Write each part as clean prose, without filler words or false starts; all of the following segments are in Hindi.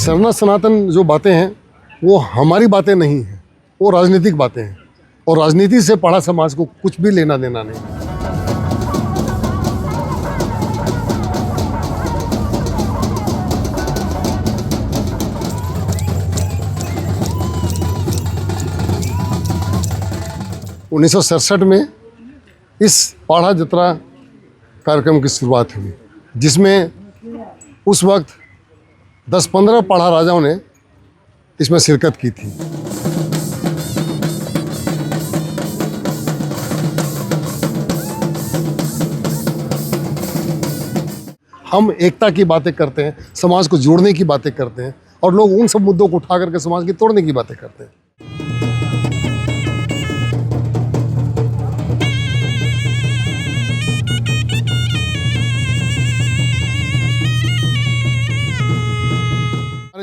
सरना सनातन जो बातें हैं वो हमारी बातें नहीं हैं, वो राजनीतिक बातें हैं और राजनीति से पाड़ा समाज को कुछ भी लेना देना नहीं। 1967 में इस पाड़ा जतरा कार्यक्रम की शुरुआत हुई, जिसमें उस वक्त 10-15 पाड़ा राजाओं ने इसमें शिरकत की थी। हम एकता की बातें करते हैं, समाज को जोड़ने की बातें करते हैं और लोग उन सब मुद्दों को उठा करके समाज की तोड़ने की बातें करते हैं।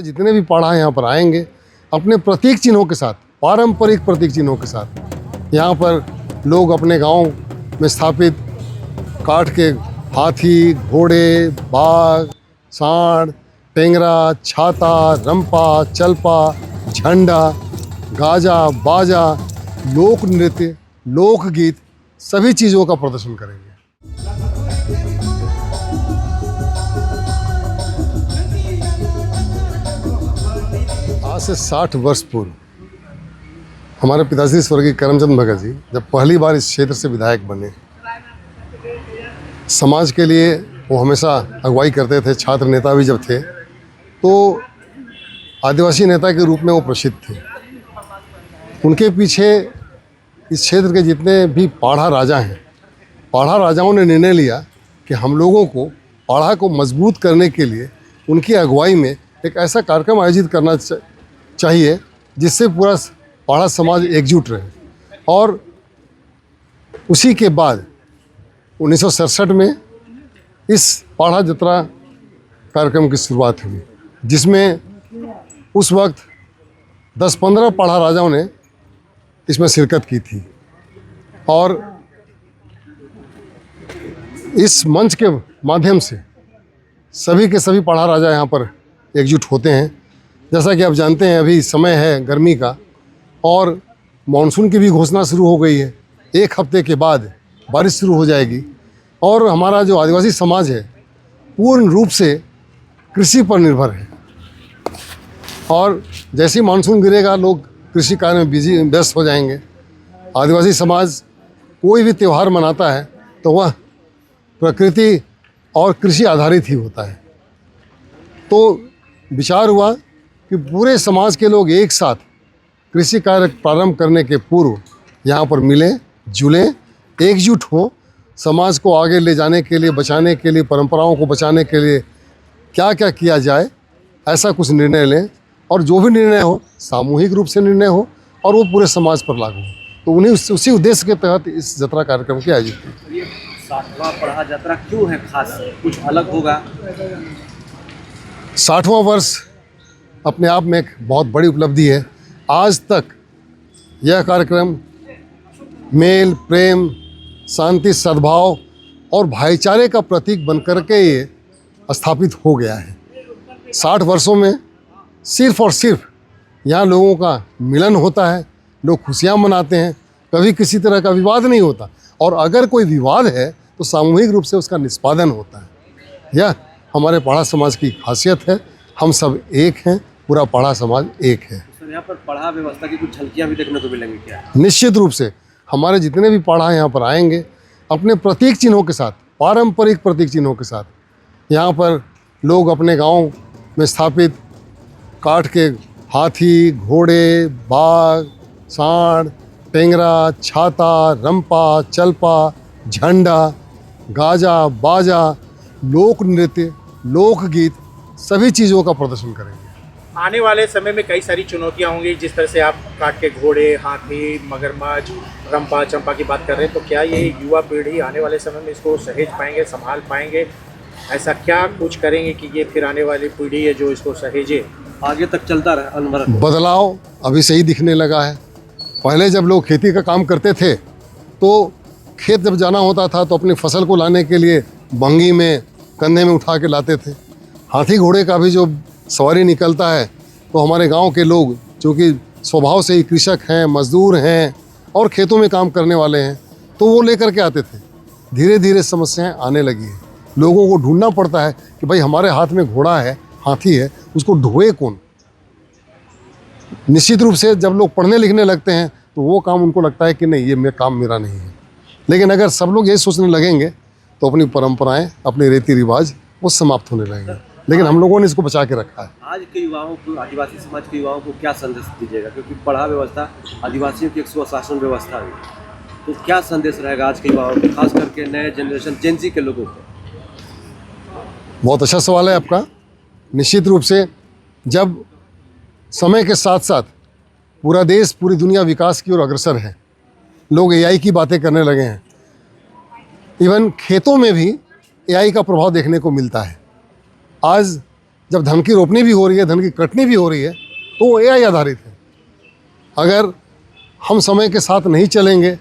जितने भी पाड़ा यहाँ पर आएंगे अपने प्रतीक चिन्हों के साथ, पारंपरिक प्रतीक चिन्हों के साथ, यहाँ पर लोग अपने गांव में स्थापित काठ के हाथी, घोड़े, बाघ, सांड, टेंगरा, छाता, रंपा, चलपा, झंडा, गाजा, बाजा, लोक नृत्य, लोकगीत सभी चीज़ों का प्रदर्शन करेंगे। आज से 60 वर्ष पूर्व हमारे पिताश्री स्वर्गीय करमचंद भगत जी जब पहली बार इस क्षेत्र से विधायक बने, समाज के लिए वो हमेशा अगुवाई करते थे। छात्र नेता भी जब थे तो आदिवासी नेता के रूप में वो प्रसिद्ध थे। उनके पीछे इस क्षेत्र के जितने भी पाड़ा राजा हैं, पाड़ा राजाओं ने निर्णय लिया कि हम लोगों को पाड़ा को मजबूत करने के लिए उनकी अगुवाई में एक ऐसा कार्यक्रम आयोजित करना चाहिए जिससे पूरा पाड़ा समाज एकजुट रहे। और उसी के बाद 1967 में इस पाड़ा जतरा कार्यक्रम की शुरुआत हुई, जिसमें उस वक्त 10-15 पाड़ा राजाओं ने इसमें शिरकत की थी। और इस मंच के माध्यम से सभी के सभी पाड़ा राजा यहाँ पर एकजुट होते हैं। जैसा कि आप जानते हैं अभी समय है गर्मी का और मानसून की भी घोषणा शुरू हो गई है। एक हफ्ते के बाद बारिश शुरू हो जाएगी और हमारा जो आदिवासी समाज है पूर्ण रूप से कृषि पर निर्भर है। और जैसे ही मानसून गिरेगा लोग कृषि कार्य में व्यस्त हो जाएंगे। आदिवासी समाज कोई भी त्यौहार मनाता है तो वह प्रकृति और कृषि आधारित ही होता है। तो विचार हुआ कि पूरे समाज के लोग एक साथ कृषि कार्य प्रारंभ करने के पूर्व यहाँ पर मिलें, जुलें, एकजुट हों, समाज को आगे ले जाने के लिए, बचाने के लिए, परंपराओं को बचाने के लिए क्या क्या किया जाए, ऐसा कुछ निर्णय लें। और जो भी निर्णय हो सामूहिक रूप से निर्णय हो और वो पूरे समाज पर लागू हो। तो उन्हीं उसी उद्देश्य के तहत इस जतरा कार्यक्रम की आयोजित की। 60वां पाड़ा जतरा क्यों है खास, कुछ अलग होगा? 60वां वर्ष अपने आप में एक बहुत बड़ी उपलब्धि है। आज तक यह कार्यक्रम मेल, प्रेम, शांति, सद्भाव और भाईचारे का प्रतीक बनकर के ये स्थापित हो गया है। 60 वर्षों में सिर्फ और सिर्फ यहाँ लोगों का मिलन होता है, लोग खुशियाँ मनाते हैं, कभी किसी तरह का विवाद नहीं होता और अगर कोई विवाद है तो सामूहिक रूप से उसका निष्पादन होता है। यह हमारे पाड़ा समाज की खासियत है। हम सब एक हैं, पूरा पाड़ा समाज एक है। सर, यहाँ पर पाड़ा व्यवस्था की कुछ झलकियाँ भी देखने को मिलेंगी क्या? निश्चित रूप से हमारे जितने भी पाड़ा यहाँ पर आएंगे अपने प्रतीक चिन्हों के साथ, पारंपरिक प्रतीक चिन्हों के साथ, यहाँ पर लोग अपने गांव में स्थापित काठ के हाथी, घोड़े, बाघ, सांड, टेंगरा, छाता, रंपा, चलपा, झंडा, गाजा, बाजा, लोक नृत्य, लोकगीत सभी चीज़ों का प्रदर्शन करेंगे। आने वाले समय में कई सारी चुनौतियां होंगी, जिस तरह से आप काठ के घोड़े, हाथी, मगरमच्छ, रंपा चंपा की बात कर रहे हैं, तो क्या ये युवा पीढ़ी आने वाले समय में इसको सहेज पाएंगे, संभाल पाएंगे? ऐसा क्या कुछ करेंगे कि ये फिर आने वाली पीढ़ी है जो इसको सहेजे, आगे तक चलता रहे अनवरत? बदलाव अभी से ही दिखने लगा है। पहले जब लोग खेती का काम करते थे तो खेत जब जाना होता था तो अपनी फसल को लाने के लिए बंगी में, कंधे में उठा के लाते थे। हाथी घोड़े का भी जो सवारी निकलता है तो हमारे गांव के लोग जो कि स्वभाव से ही कृषक हैं, मजदूर हैं और खेतों में काम करने वाले हैं, तो वो लेकर के आते थे। धीरे धीरे समस्याएं आने लगी हैं। लोगों को ढूंढना पड़ता है कि भाई हमारे हाथ में घोड़ा है, हाथी है, उसको ढोए कौन। निश्चित रूप से जब लोग पढ़ने लिखने लगते हैं तो वो काम उनको लगता है कि नहीं, ये काम मेरा नहीं है। लेकिन अगर सब लोग यही सोचने लगेंगे तो अपनी परंपराएं, अपने रीति रिवाज वो समाप्त होने लगेंगे। लेकिन हम लोगों ने इसको बचा के रखा है। आज के युवाओं को, आदिवासी समाज के युवाओं को क्या संदेश दीजिएगा, क्योंकि पढ़ा व्यवस्था आदिवासियों की एक स्वशासन व्यवस्था है, तो क्या संदेश रहेगा आज के युवाओं को, खास करके नए जनरेशन जेनजी के लोगों को? बहुत अच्छा सवाल है आपका। निश्चित रूप से जब समय के साथ साथ पूरा देश, पूरी दुनिया विकास की ओर अग्रसर है, लोग एआई की बातें करने लगे हैं। इवन खेतों में भी एआई का प्रभाव देखने को मिलता है। आज जब धन की रोपनी भी हो रही है, धन की कटनी भी हो रही है, तो वो एआई आधारित है। अगर हम समय के साथ नहीं चलेंगे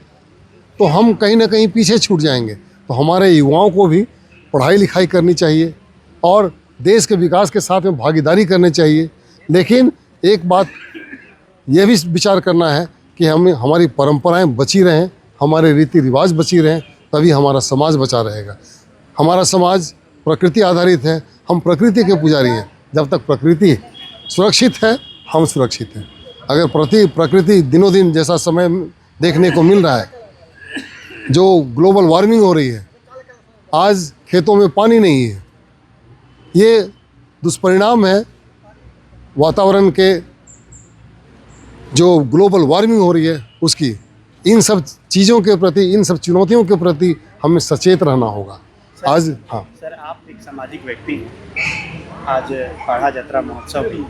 तो हम कहीं ना कहीं पीछे छूट जाएंगे। तो हमारे युवाओं को भी पढ़ाई लिखाई करनी चाहिए और देश के विकास के साथ में भागीदारी करनी चाहिए। लेकिन एक बात यह भी विचार करना है कि हमारी परंपराएं बची रहें, हमारे रीति रिवाज बची रहें, तभी हमारा समाज बचा रहेगा। हमारा समाज प्रकृति आधारित है, हम प्रकृति के पुजारी हैं। जब तक प्रकृति सुरक्षित है, हम सुरक्षित हैं। अगर प्रकृति दिनों दिन जैसा समय देखने को मिल रहा है, जो ग्लोबल वार्मिंग हो रही है, आज खेतों में पानी नहीं है, ये दुष्परिणाम है वातावरण के, जो ग्लोबल वार्मिंग हो रही है उसकी। इन सब चीज़ों के प्रति, इन सब चुनौतियों के प्रति हमें सचेत रहना होगा। आज हाँ सर, आप एक सामाजिक व्यक्ति हैं। आज पाढ़ा जतरा महोत्सव भी,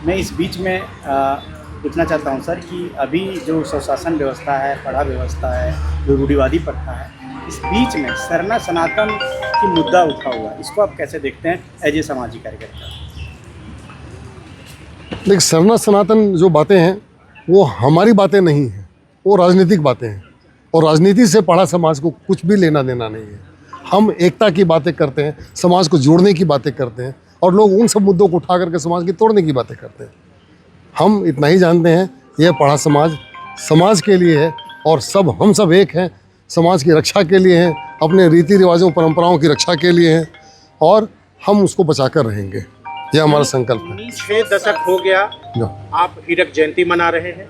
मैं इस बीच में पूछना चाहता हूं सर कि अभी जो स्वशासन व्यवस्था है, पढ़ा व्यवस्था है, जो रूढ़िवादी प्रथा है, इस बीच में सरना सनातन की मुद्दा उठा हुआ है, इसको आप कैसे देखते हैं एज ए सामाजिक कार्यकर्ता? देखिए, सरना सनातन जो बातें हैं वो हमारी बातें नहीं हैं, वो राजनीतिक बातें हैं। और राजनीति से पढ़ा समाज को कुछ भी लेना देना नहीं है। हम एकता की बातें करते हैं, समाज को जोड़ने की बातें करते हैं, और लोग उन सब मुद्दों को उठा करके समाज की तोड़ने की बातें करते हैं। हम इतना ही जानते हैं, यह पढ़ा समाज समाज के लिए है और हम सब एक हैं, समाज की रक्षा के लिए हैं, अपने रीति रिवाजों परंपराओं की रक्षा के लिए हैं, और हम उसको बचा कर रहेंगे। यह हमारा संकल्प है। 6 दशक हो गया आप हीरक जयंती मना रहे हैं,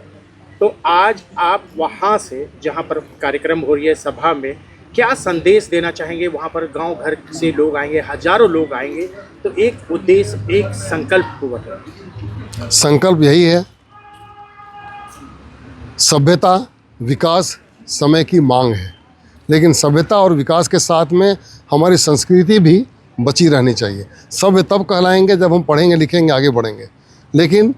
तो आज आप वहाँ से जहाँ पर कार्यक्रम हो रही है सभा में, क्या संदेश देना चाहेंगे? वहाँ पर गांव घर से लोग आएंगे, हजारों लोग आएंगे, तो एक उद्देश्य, एक संकल्प को बताएं। संकल्प यही है, सभ्यता विकास समय की मांग है, लेकिन सभ्यता और विकास के साथ में हमारी संस्कृति भी बची रहनी चाहिए। सभ्य तब कहलाएंगे जब हम पढ़ेंगे लिखेंगे, आगे बढ़ेंगे। लेकिन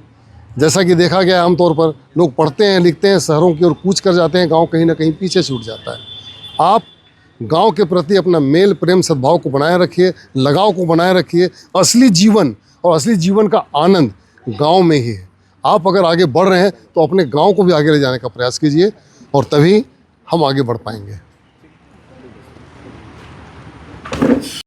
जैसा कि देखा गया, आमतौर पर लोग पढ़ते हैं लिखते हैं, शहरों की ओर कूच कर जाते हैं, गांव कहीं ना कहीं पीछे छूट जाता है। आप गांव के प्रति अपना मेल प्रेम सद्भाव को बनाए रखिए, लगाव को बनाए रखिए। असली जीवन और असली जीवन का आनंद गांव में ही है। आप अगर आगे बढ़ रहे हैं तो अपने गांव को भी आगे ले जाने का प्रयास कीजिए, और तभी हम आगे बढ़ पाएंगे।